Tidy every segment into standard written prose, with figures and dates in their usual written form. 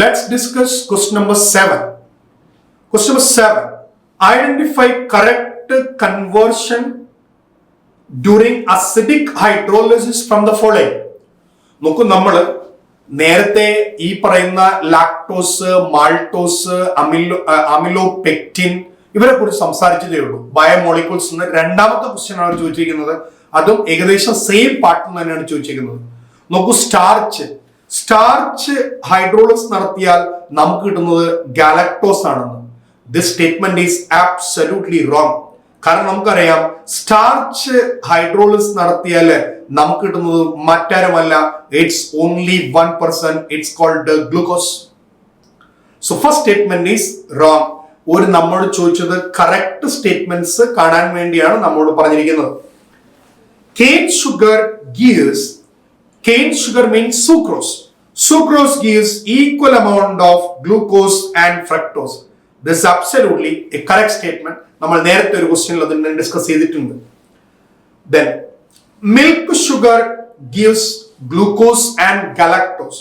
Let's discuss question number 7. Question number 7. Identify correct conversion during acidic hydrolysis from the following. നോക്കൂ, നമ്മൾ നേരത്തെ ഈ പറയുന്ന ലാക്ടോസ്, മാൾട്ടോസ്, അമിലോപെക്റ്റിൻ ഇവരെ കുറിച്ച് സംസാരിച്ചതേ ഉള്ളൂ. ബയോമോളിക്യൂൾസ് എന്ന് രണ്ടാമത്തെ ക്വസ്റ്റ്യൻ ആണ് ചോദിച്ചിരിക്കുന്നത്. അതും ഏകദേശം സെയിം പാർട്ടിൽ തന്നെയാണ് ചോദിച്ചിരിക്കുന്നത്. നോക്കൂ, സ്റ്റാർച്ച് ഹൈഡ്രോളിസിസ് നടത്തിയാൽ നമുക്ക് കിട്ടുന്നത് ഗാലക്ടോസ് ആണെന്ന്. This statement is absolutely wrong. കാരണം നമുക്കറിയാം, സ്റ്റാർച്ച് ഹൈഡ്രോളിസിസ് നടത്തിയാൽ നമുക്ക് കിട്ടുന്നത് മറ്റാരുമല്ല, it's only 1%. It's called glucose. So first statement is wrong. ഒരു നമ്മോട് ചോദിച്ചത് കറക്റ്റ് സ്റ്റേറ്റ്മെന്റ്സ് കാണാൻ വേണ്ടിയാണ് നമ്മോട് പറഞ്ഞിരിക്കുന്നത്. Cane sugar means sucrose. Sucrose gives equal amount of glucose and fructose. This is absolutely a correct statement. നമ്മൾ നേരത്തെ ഒരു ക്വസ്റ്റ്യനിൽ അതിനെ ഡിസ്കസ് ചെയ്തിട്ടുണ്ട്. Then milk sugar gives glucose and galactose.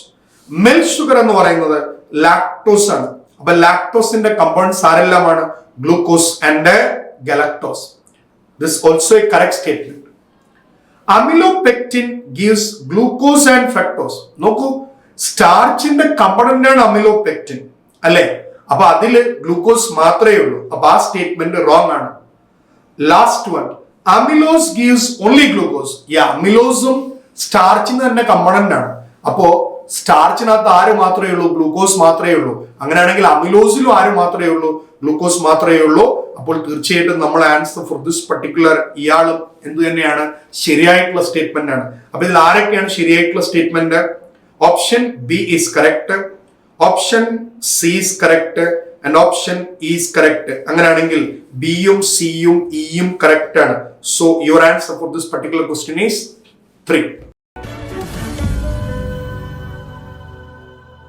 Milk sugar എന്ന് പറയുന്നത് ലാക്ടോസ് ആണ്. അപ്പൊ ലാക്ടോസിന്റെ കമ്പൗണ്ട്സ് ആരെല്ലാമാണ്? Glucose and galactose. This is also a correct statement. Amylopectin gives glucose and fructose. നോക്കൂ, സ്റ്റാർച്ചിന്റെ കമ്പണന്റ് ആണ് അമിലോപെക്റ്റിൻ, അല്ലെ? അപ്പൊ അതില് ഗ്ലൂക്കോസ് മാത്രമേ ഉള്ളൂ. അപ്പൊ ആ സ്റ്റേറ്റ്മെന്റ് റോങ് ആണ്. Last one, amylose gives only glucose. ഈ അമിലോസും സ്റ്റാർച്ചിന് തന്നെ കമ്പണന്റ് ആണ്. അപ്പോ സ്റ്റാർച്ചിനകത്ത് ആര് മാത്രമേ ഉള്ളൂ? ഗ്ലൂക്കോസ് മാത്രമേ ഉള്ളൂ. അങ്ങനെയാണെങ്കിൽ അമിലോസിലും ആര് മാത്രമേ ഉള്ളൂ? ഗ്ലൂക്കോസ് മാത്രമേ ഉള്ളൂ. അപ്പോൾ തീർച്ചയായിട്ടും നമ്മൾ ആൻസർ ഫോർ ദിസ് പർട്ടിക്കുലർ ഇയാളും എന്ത് തന്നെയാണ്? ശരിയായിട്ടുള്ള സ്റ്റേറ്റ്മെന്റ് ആണ്. അപ്പൊ ഇതിൽ ആരൊക്കെയാണ് ശരിയായിട്ടുള്ള statement? Option B is correct, option C is correct and option is correct. അങ്ങനെയാണെങ്കിൽ ബിയും സിയും ഇയും കറക്റ്റ് ആണ്. So your answer for this particular question is 3.